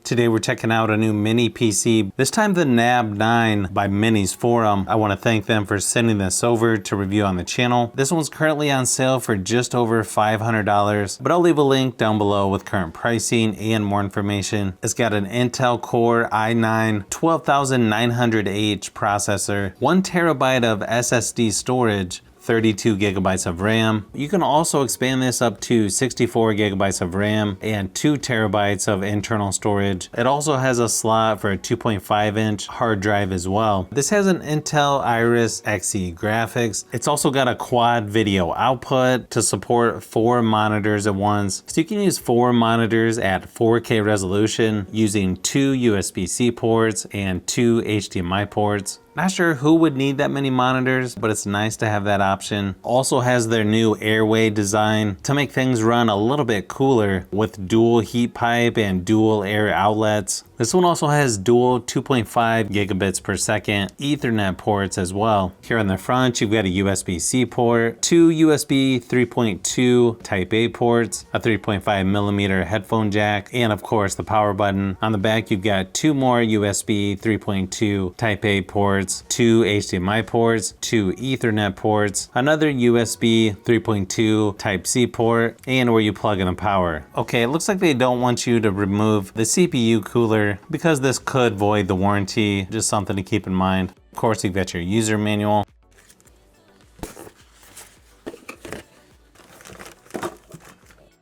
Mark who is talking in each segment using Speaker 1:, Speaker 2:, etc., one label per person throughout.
Speaker 1: Today we're checking out a new mini PC, this time the NAB9 by Minisforum. I want to thank them for sending this over to review on the channel. This one's currently on sale for just over $500, but I'll leave a link down below with current pricing and more information. It's got an Intel Core i9 12900H processor, 1 terabyte of SSD storage, 32 gigabytes of RAM. You can also expand this up to 64 gigabytes of RAM and 2 terabytes of internal storage. It also has a slot for a 2.5-inch hard drive as well. This has an Intel Iris Xe graphics. It's also got a quad video output to support 4 monitors at once. So you can use 4 monitors at 4K resolution using 2 USB-C ports and 2 HDMI ports. Not sure who would need that many monitors, but it's nice to have that option. Also has their new airway design to make things run a little bit cooler with dual heat pipe and dual air outlets. This one also has dual 2.5 gigabits per second Ethernet ports as well. Here on the front, you've got a USB-C port, 2 USB 3.2 Type A ports, a 3.5 millimeter headphone jack, and of course the power button. On the back, you've got 2 more USB 3.2 Type A ports, 2 HDMI ports, 2 Ethernet ports, another USB 3.2 Type C port, and where you plug in the power. Okay, it looks like they don't want you to remove the CPU cooler because this could void the warranty. Just something to keep in mind. Of course, you've got your user manual.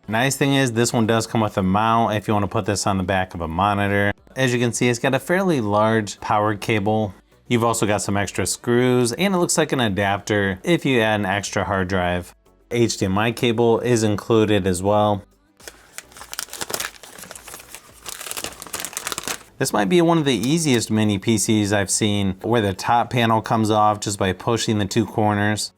Speaker 1: Nice thing is this one does come with a mount if you want to put this on the back of a monitor. As you can see, it's got a fairly large power cable. You've also got some extra screws, and it looks like an adapter if you add an extra hard drive. HDMI cable is included as well. This might be one of the easiest mini PCs I've seen, where the top panel comes off just by pushing the 2 corners.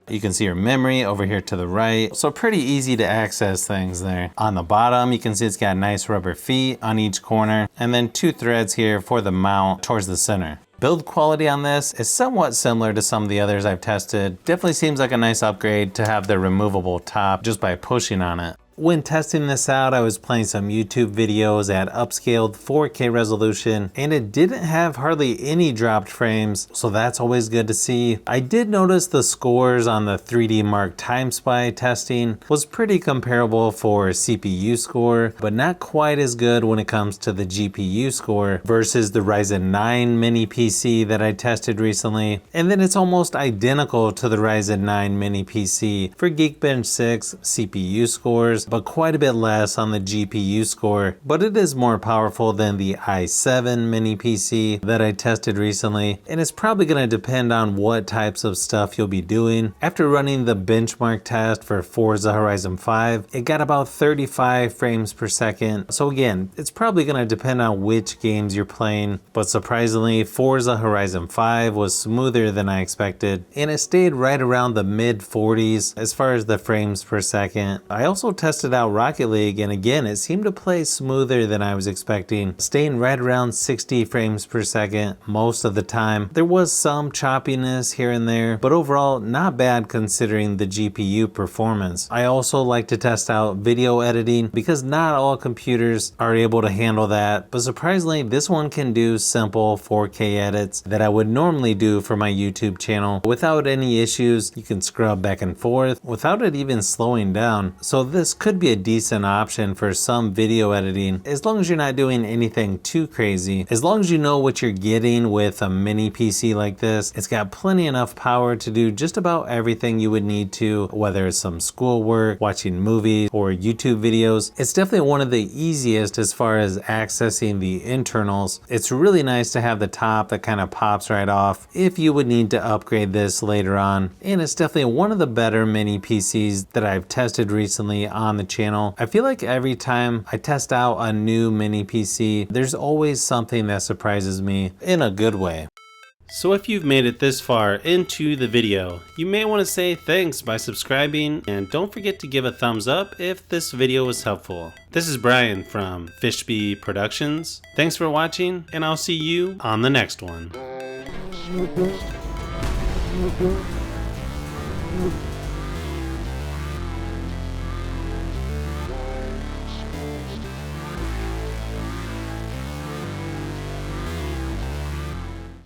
Speaker 1: You can see your memory over here to the right, so pretty easy to access things there. On the bottom, you can see it's got nice rubber feet on each corner, and then 2 threads here for the mount towards the center. Build quality on this is somewhat similar to some of the others I've tested. Definitely seems like a nice upgrade to have the removable top just by pushing on it. When testing this out, I was playing some YouTube videos at upscaled 4K resolution, and it didn't have hardly any dropped frames, so that's always good to see. I did notice the scores on the 3D Mark Time Spy testing was pretty comparable for CPU score, but not quite as good when it comes to the GPU score versus the Ryzen 9 mini PC that I tested recently. And then it's almost identical to the Ryzen 9 mini PC for Geekbench 6 CPU scores, but quite a bit less on the GPU score. But it is more powerful than the i7 mini PC that I tested recently, and it's probably going to depend on what types of stuff you'll be doing. After running the benchmark test for Forza Horizon 5, it got about 35 frames per second. So again, it's probably going to depend on which games you're playing, but surprisingly, Forza Horizon 5 was smoother than I expected, and it stayed right around the mid 40s as far as the frames per second. I also tested out Rocket League, and again, it seemed to play smoother than I was expecting, staying right around 60 frames per second most of the time. There was some choppiness here and there, but overall not bad considering the GPU performance. I also like to test out video editing because not all computers are able to handle that, but surprisingly this one can do simple 4K edits that I would normally do for my YouTube channel without any issues. You can scrub back and forth without it even slowing down, so this could be a decent option for some video editing as long as you're not doing anything too crazy. As long as you know what you're getting with a mini PC like this, it's got plenty enough power to do just about everything you would need to, whether it's some schoolwork, watching movies, or YouTube videos. It's definitely one of the easiest as far as accessing the internals. It's really nice to have the top that kind of pops right off if you would need to upgrade this later on, and it's definitely one of the better mini PCs that I've tested recently on the channel. I feel like every time I test out a new mini PC, there's always something that surprises me in a good way. So if you've made it this far into the video, you may want to say thanks by subscribing, and don't forget to give a thumbs up if this video was helpful. This is Brian from Fishbee Productions. Thanks for watching, and I'll see you on the next one.